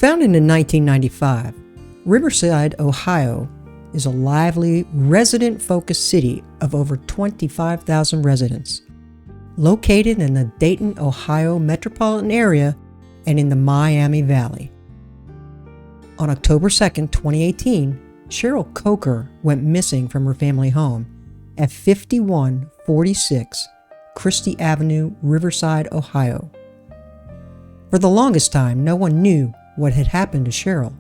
Founded in 1995, Riverside, Ohio is a lively, resident-focused city of over 25,000 residents, located in the Dayton, Ohio metropolitan area and in the Miami Valley. On October 2, 2018, Cheryl Coker went missing from her family home at 5146 Christie Avenue, Riverside, Ohio. For the longest time, no one knew what had happened to Cheryl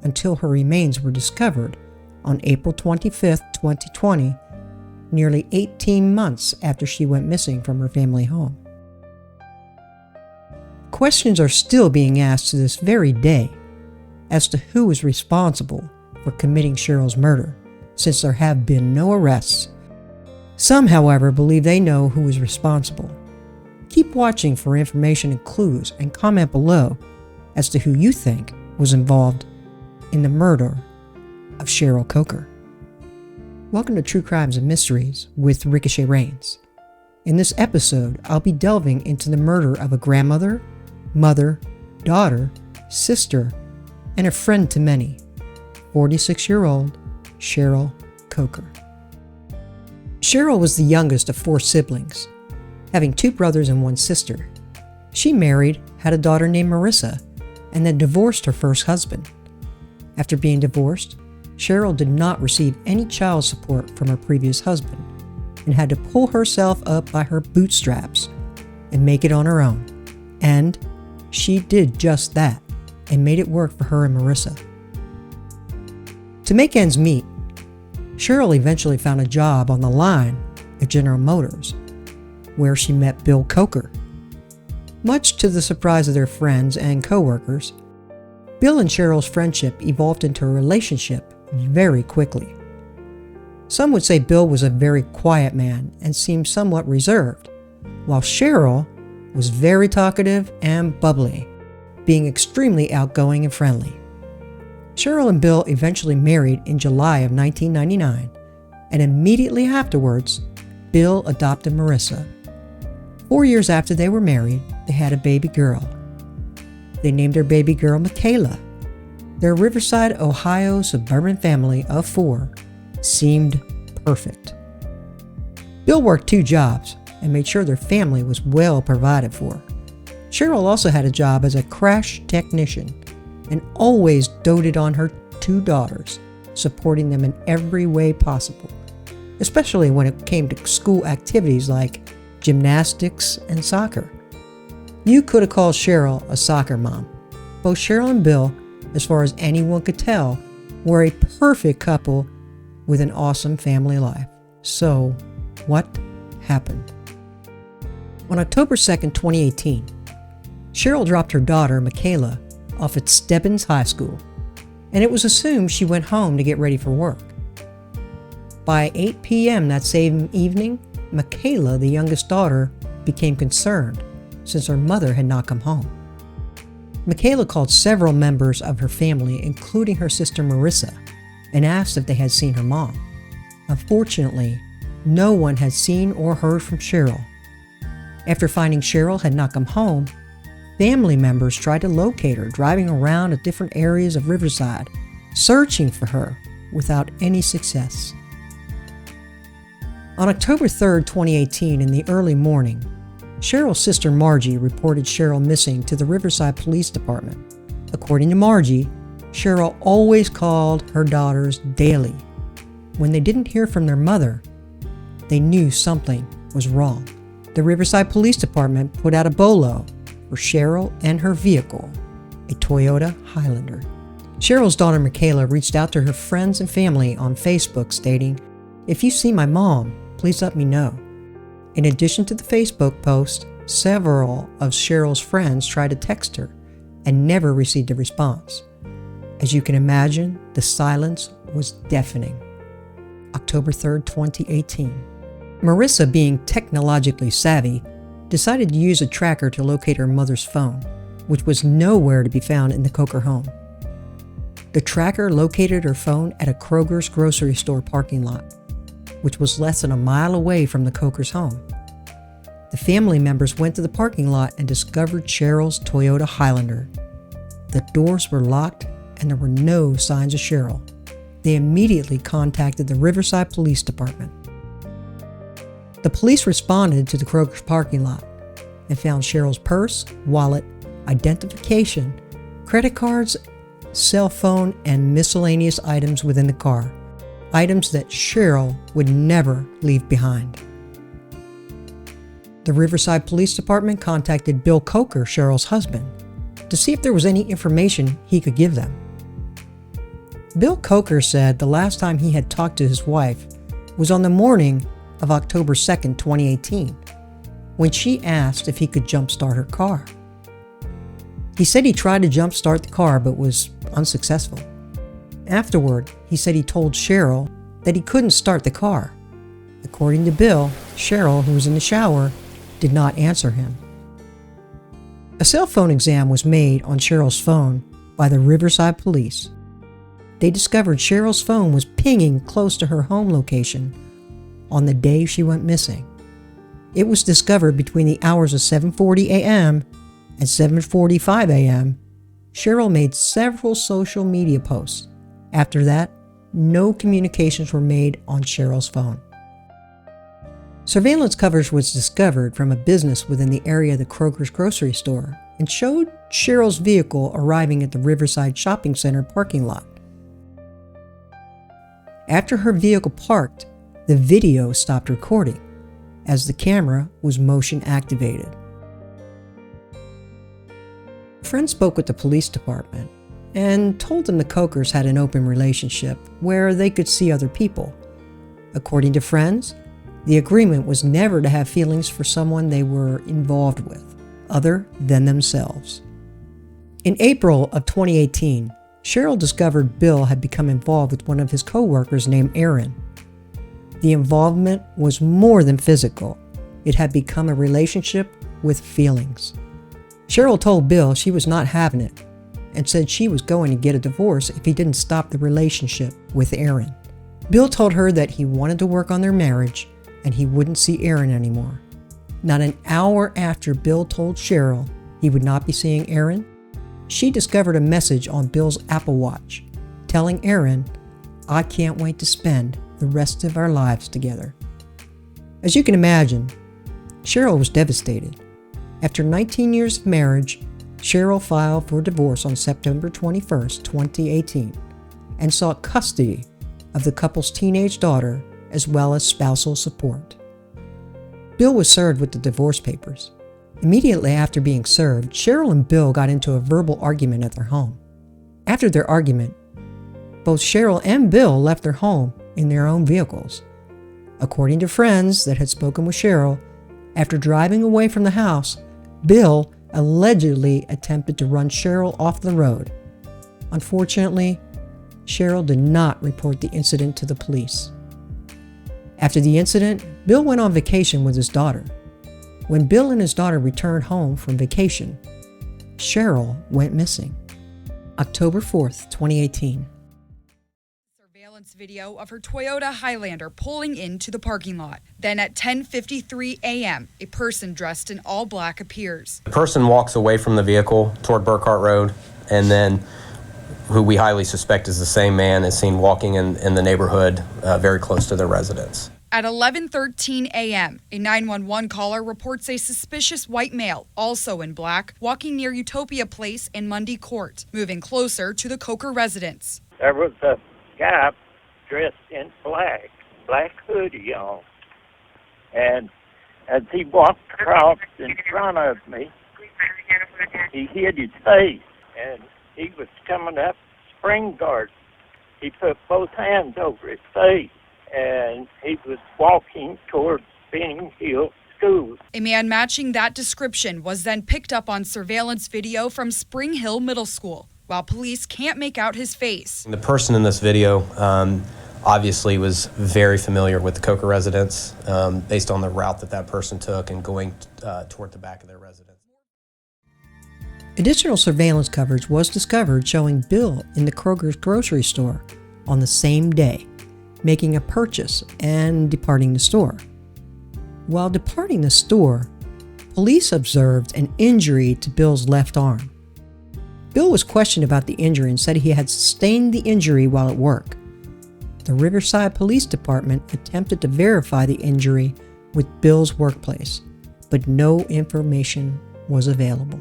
until her remains were discovered on April 25, 2020, nearly 18 months after she went missing from her family home. Questions are still being asked to this very day as to who is responsible for committing Cheryl's murder, since there have been no arrests. Some, however, believe they know who is responsible. Keep watching for information and clues and comment below as to who you think was involved in the murder of Cheryl Coker. Welcome to True Crimes and Mysteries with Ricochet Rhaynes. In this episode, I'll be delving into the murder of a grandmother, mother, daughter, sister, and a friend to many, 46-year-old Cheryl Coker. Cheryl was the youngest of 4 siblings, having 2 brothers and 1 sister. She married, had a daughter named Marissa, and then divorced her first husband. After being divorced, Cheryl did not receive any child support from her previous husband and had to pull herself up by her bootstraps and make it on her own. And she did just that and made it work for her and Marissa. To make ends meet, Cheryl eventually found a job on the line at General Motors, where she met Bill Coker. Much to the surprise of their friends and co-workers, Bill and Cheryl's friendship evolved into a relationship very quickly. Some would say Bill was a very quiet man and seemed somewhat reserved, while Cheryl was very talkative and bubbly, being extremely outgoing and friendly. Cheryl and Bill eventually married in July of 1999, and immediately afterwards, Bill adopted Marissa. 4 years after they were married, they had a baby girl. They named their baby girl Michaela. Their Riverside, Ohio suburban family of 4 seemed perfect. Bill worked 2 jobs and made sure their family was well provided for. Cheryl also had a job as a crash technician and always doted on her 2 daughters, supporting them in every way possible, especially when it came to school activities like gymnastics and soccer. You could have called Cheryl a soccer mom. Both Cheryl and Bill, as far as anyone could tell, were a perfect couple with an awesome family life. So, what happened? On October 2nd, 2018, Cheryl dropped her daughter, Michaela, off at Stebbins High School, and it was assumed she went home to get ready for work. By 8 p.m. that same evening, Michaela, the youngest daughter, became concerned since her mother had not come home. Michaela called several members of her family, including her sister Marissa, and asked if they had seen her mom. Unfortunately, no one had seen or heard from Cheryl. After finding Cheryl had not come home, family members tried to locate her, driving around at different areas of Riverside, searching for her without any success. On October 3rd, 2018, in the early morning, Cheryl's sister Margie reported Cheryl missing to the Riverside Police Department. According to Margie, Cheryl always called her daughters daily. When they didn't hear from their mother, they knew something was wrong. The Riverside Police Department put out a BOLO for Cheryl and her vehicle, a Toyota Highlander. Cheryl's daughter Michaela reached out to her friends and family on Facebook stating, "If you see my mom, please let me know." In addition to the Facebook post, several of Cheryl's friends tried to text her and never received a response. As you can imagine, the silence was deafening. October 3rd, 2018. Marissa, being technologically savvy, decided to use a tracker to locate her mother's phone, which was nowhere to be found in the Coker home. The tracker located her phone at a Kroger's grocery store parking lot, which was less than a mile away from the Coker's home. The family members went to the parking lot and discovered Cheryl's Toyota Highlander. The doors were locked and there were no signs of Cheryl. They immediately contacted the Riverside Police Department. The police responded to the Coker's parking lot and found Cheryl's purse, wallet, identification, credit cards, cell phone, and miscellaneous items within the car. Items that Cheryl would never leave behind. The Riverside Police Department contacted Bill Coker, Cheryl's husband, to see if there was any information he could give them. Bill Coker said the last time he had talked to his wife was on the morning of October 2nd, 2018, when she asked if he could jumpstart her car. He said he tried to jumpstart the car but was unsuccessful. Afterward, he said he told Cheryl that he couldn't start the car. According to Bill, Cheryl, who was in the shower, did not answer him. A cell phone exam was made on Cheryl's phone by the Riverside Police. They discovered Cheryl's phone was pinging close to her home location on the day she went missing. It was discovered between the hours of 7:40 a.m. and 7:45 a.m. Cheryl made several social media posts. After that, no communications were made on Cheryl's phone. Surveillance coverage was discovered from a business within the area of the Kroger's grocery store and showed Cheryl's vehicle arriving at the Riverside Shopping Center parking lot. After her vehicle parked, the video stopped recording as the camera was motion activated. A friend spoke with the police department and told them the Cokers had an open relationship where they could see other people. According to friends, the agreement was never to have feelings for someone they were involved with, other than themselves. In April of 2018, Cheryl discovered Bill had become involved with one of his co-workers named Aaron. The involvement was more than physical. It had become a relationship with feelings. Cheryl told Bill she was not having it and said she was going to get a divorce if he didn't stop the relationship with Aaron. Bill told her that he wanted to work on their marriage and he wouldn't see Aaron anymore. Not an hour after Bill told Cheryl he would not be seeing Aaron, she discovered a message on Bill's Apple Watch telling Aaron, "I can't wait to spend the rest of our lives together." As you can imagine, Cheryl was devastated. After 19 years of marriage, Cheryl filed for divorce on September 21st, 2018, and sought custody of the couple's teenage daughter as well as spousal support. Bill was served with the divorce papers. Immediately after being served, Cheryl and Bill got into a verbal argument at their home. After their argument, both Cheryl and Bill left their home in their own vehicles. According to friends that had spoken with Cheryl, after driving away from the house, Bill allegedly attempted to run Cheryl off the road. Unfortunately, Cheryl did not report the incident to the police. After the incident, Bill went on vacation with his daughter. When Bill and his daughter returned home from vacation, Cheryl went missing. October 4th, 2018. Surveillance video of her Toyota Highlander pulling into the parking lot. Then at 10:53 a.m., a person dressed in all black appears. The person walks away from the vehicle toward Burkhart Road, and then who we highly suspect is the same man is seen walking in the neighborhood very close to their residence. At 11:13 a.m., a 911 caller reports a suspicious white male, also in black, walking near Utopia Place in Mundy Court, moving closer to the Coker residence. There was a guy dressed in black hoodie on, and as he walked across in front of me, he hid his face, and he was coming up Spring Garden. He put both hands over his face, and he was walking towards Benning Hill School. A man matching that description was then picked up on surveillance video from Spring Hill Middle School, while police can't make out his face. The person in this video obviously was very familiar with the Coker residence based on the route that person took and going toward the back of their residence. Additional surveillance coverage was discovered showing Bill in the Kroger's grocery store on the same day, making a purchase and departing the store. While departing the store, police observed an injury to Bill's left arm. Bill was questioned about the injury and said he had sustained the injury while at work. The Riverside Police Department attempted to verify the injury with Bill's workplace, but no information was available.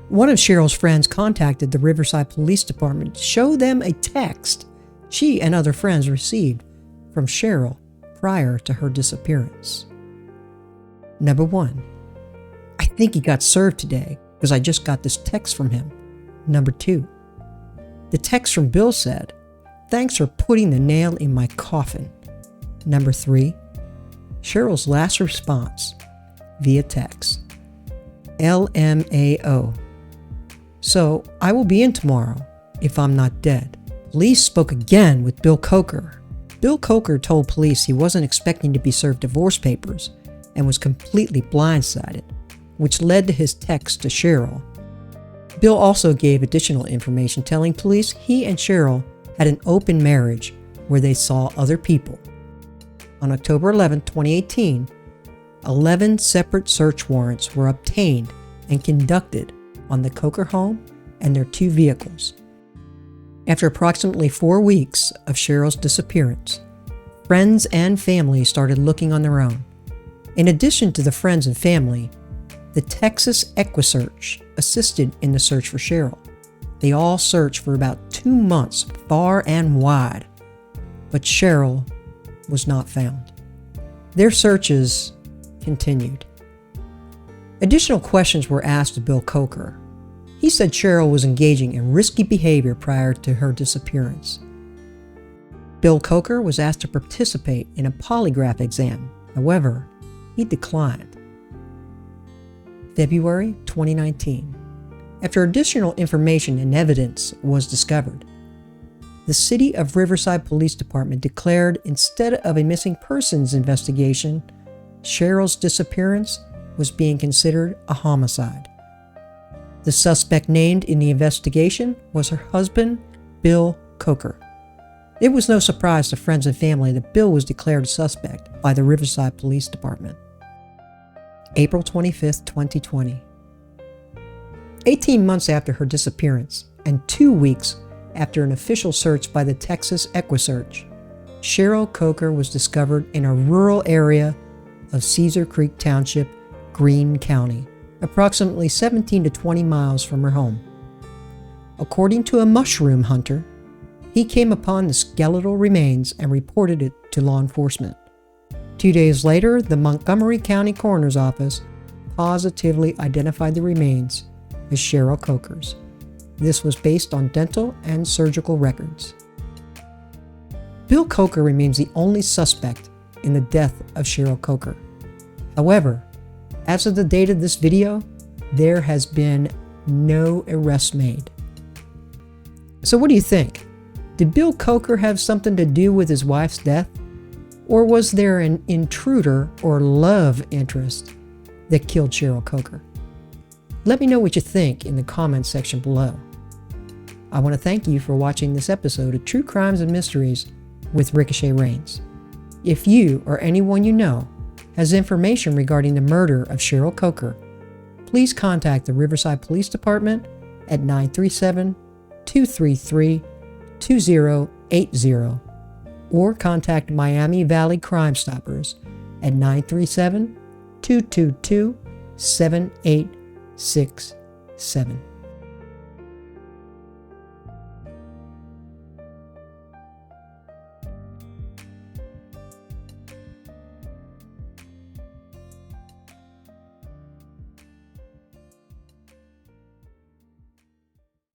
One of Cheryl's friends contacted the Riverside Police Department to show them a text she and other friends received from Cheryl prior to her disappearance. Number 1. I think he got served today because I just got this text from him. Number 2. The text from Bill said, "Thanks for putting the nail in my coffin." Number 3. Cheryl's last response via text. LMAO. So I will be in tomorrow if I'm not dead. Police spoke again with Bill Coker. Bill Coker told police he wasn't expecting to be served divorce papers and was completely blindsided, which led to his text to Cheryl. Bill also gave additional information telling police he and Cheryl had an open marriage where they saw other people. On October 11, 2018, 11 separate search warrants were obtained and conducted on the Coker home and their 2 vehicles. After approximately 4 weeks of Cheryl's disappearance, friends and family started looking on their own. In addition to the friends and family, the Texas EquiSearch assisted in the search for Cheryl. They all searched for about 2 months far and wide, but Cheryl was not found. Their searches continued. Additional questions were asked of Bill Coker. He said Cheryl was engaging in risky behavior prior to her disappearance. Bill Coker was asked to participate in a polygraph exam. However, he declined. February 2019. After additional information and evidence was discovered, the City of Riverside Police Department declared instead of a missing persons investigation, Cheryl's disappearance was being considered a homicide. The suspect named in the investigation was her husband, Bill Coker. It was no surprise to friends and family that Bill was declared a suspect by the Riverside Police Department. April 25, 2020. 18 months after her disappearance and 2 weeks after an official search by the Texas EquiSearch, Cheryl Coker was discovered in a rural area of Cedar Creek Township, Greene County, approximately 17 to 20 miles from her home. According to a mushroom hunter, he came upon the skeletal remains and reported it to law enforcement. 2 days later, the Montgomery County Coroner's Office positively identified the remains as Cheryl Coker's. This was based on dental and surgical records. Bill Coker remains the only suspect in the death of Cheryl Coker. However, as of the date of this video, there has been no arrest made. So what do you think? Did Bill Coker have something to do with his wife's death? Or was there an intruder or love interest that killed Cheryl Coker? Let me know what you think in the comments section below. I want to thank you for watching this episode of True Crimes and Mysteries with Ricochet Rhaynes. If you or anyone you know has information regarding the murder of Cheryl Coker, please contact the Riverside Police Department at 937-233-2080 or contact Miami Valley Crime Stoppers at 937-222-7867.